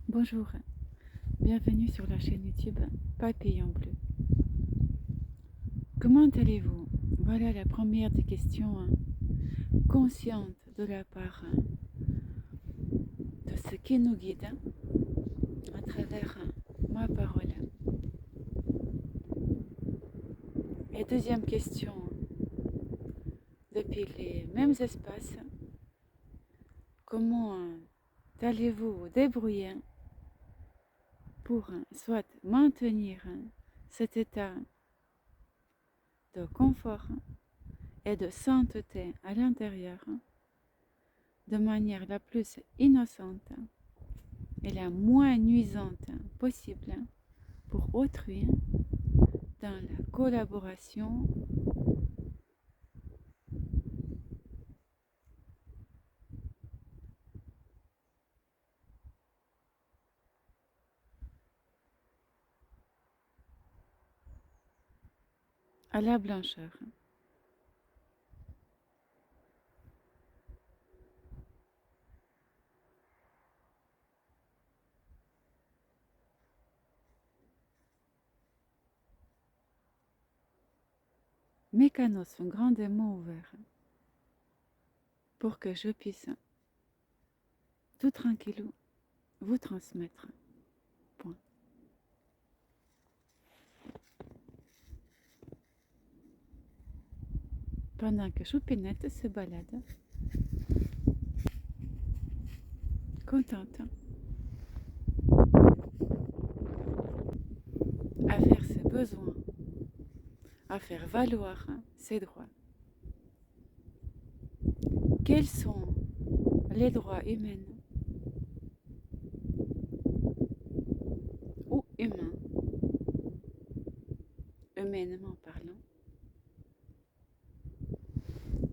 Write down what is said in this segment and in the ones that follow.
Bonjour, bienvenue sur la chaîne YouTube Papillon Bleu. Comment allez-vous? Voilà la première des questions conscientes de la part de ce qui nous guide à travers ma parole. Et deuxième question, depuis les mêmes espaces, comment allez-vous vous débrouiller pour soit maintenir cet état de confort et de sainteté à l'intérieur de manière la plus innocente et la moins nuisante possible pour autrui dans la collaboration à la blancheur. Mes canaux sont grandement ouverts pour que je puisse tout tranquillou vous transmettre. Point. Pendant que Choupinette se balade, contente, à faire ses besoins, à faire valoir ses droits. Quels sont les droits humains ou humains, humainement parlant,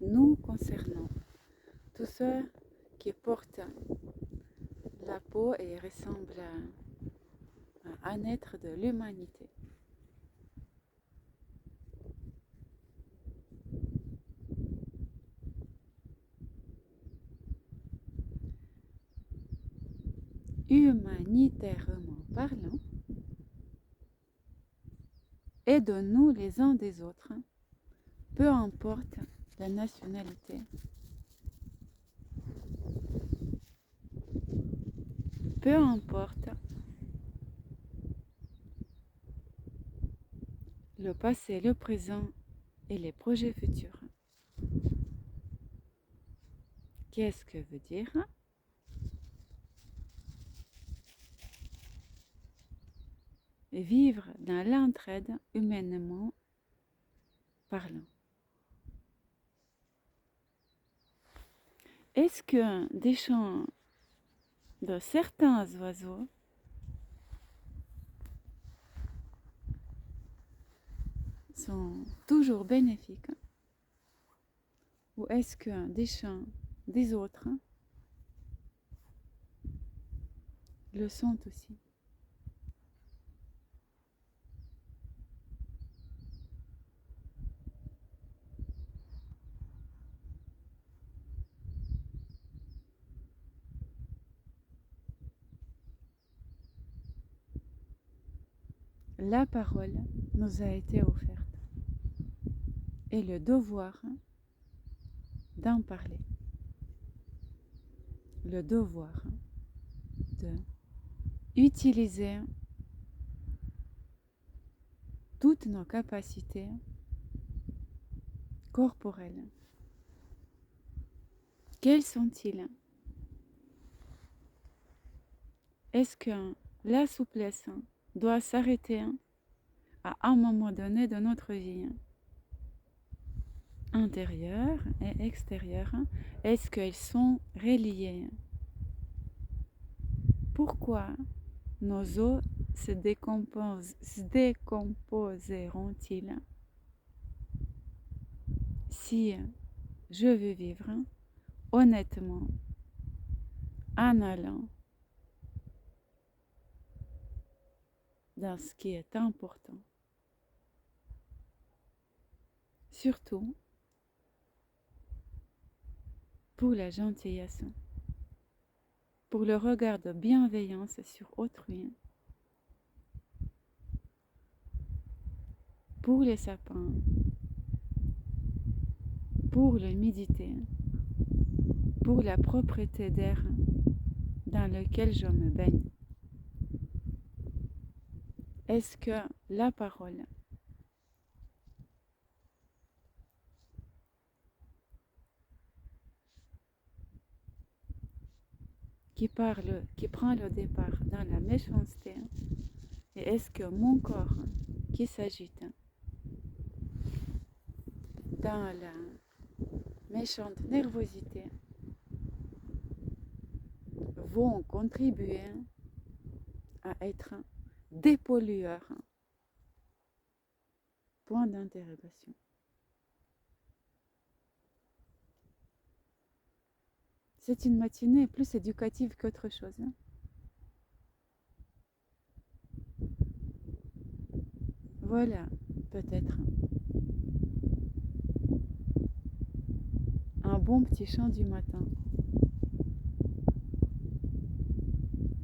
nous concernant tous ceux qui portent la peau et ressemblent à un être de l'humanité. Humanitairement parlant, aidons-nous les uns des autres, peu importe la nationalité, peu importe le passé, le présent et les projets futurs. Qu'est-ce que veut dire? Vivre dans l'entraide humainement parlant. Est-ce que des chants de certains oiseaux sont toujours bénéfiques ou est-ce que des chants des autres le sont aussi? La parole nous a été offerte et le devoir d'en parler, le devoir de utiliser toutes nos capacités corporelles. Quels sont-ils? Est-ce que la souplesse doit s'arrêter à un moment donné de notre vie? Intérieure et extérieure, est-ce qu'elles sont reliées? Pourquoi nos os se décomposeront-ils si je veux vivre honnêtement en allant dans ce qui est important? Surtout pour la gentillesse, pour le regard de bienveillance sur autrui, pour les sapins, pour l'humidité, pour la propreté d'air dans lequel je me baigne. Est-ce que la parole qui prend le départ dans la méchanceté, et est-ce que mon corps qui s'agite dans la méchante nervosité vont contribuer à être des pollueurs? Point d'interrogation. C'est une matinée plus éducative qu'autre chose. Voilà, peut-être un bon petit chant du matin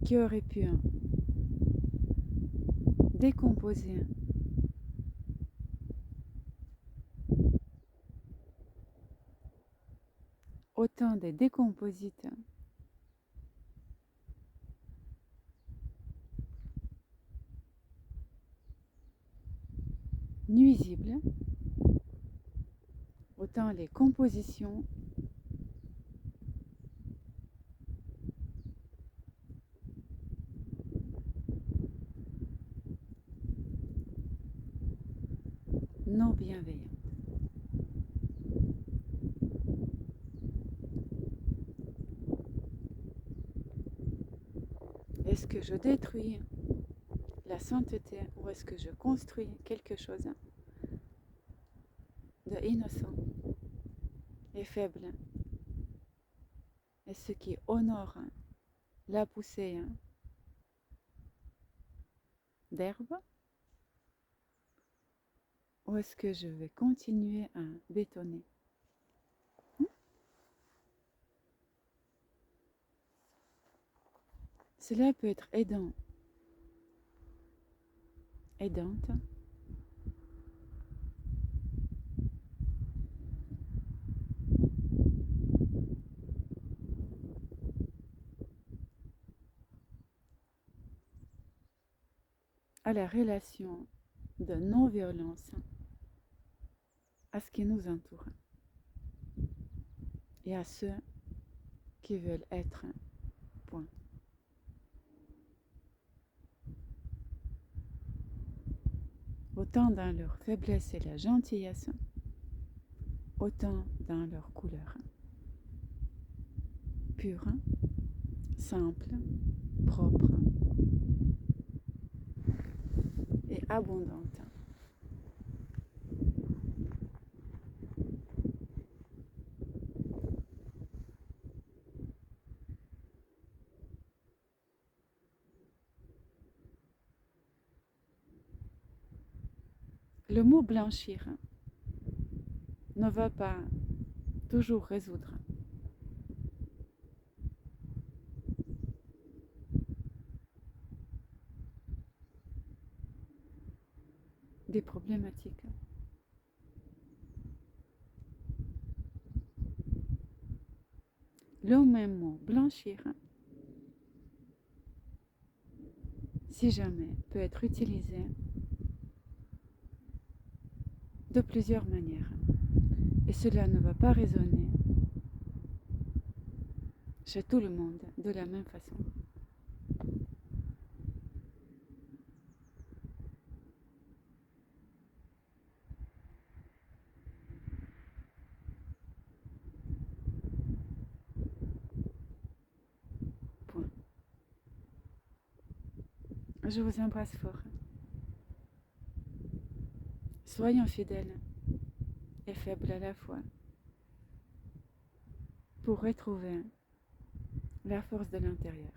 qui aurait pu décomposer autant de décomposites nuisibles, autant les compositions non bienveillantes. Est-ce que je détruis la sainteté ou est-ce que je construis quelque chose de innocent et faible? Et ce qui honore la poussée d'herbe? Ou est-ce que je vais continuer à bétonner? Cela peut être aidant, aidante, à la relation de non-violence à ce qui nous entoure et à ceux qui veulent être. Point. Autant dans leur faiblesse et la gentillesse, autant dans leur couleur. Pure, simple, propre et abondante. Le mot blanchir ne va pas toujours résoudre des problématiques. Le même mot blanchir, si jamais, peut être utilisé de plusieurs manières. Et cela ne va pas résonner chez tout le monde de la même façon. Point. Je vous embrasse fort. Soyons fidèles et faibles à la fois pour retrouver la force de l'intérieur.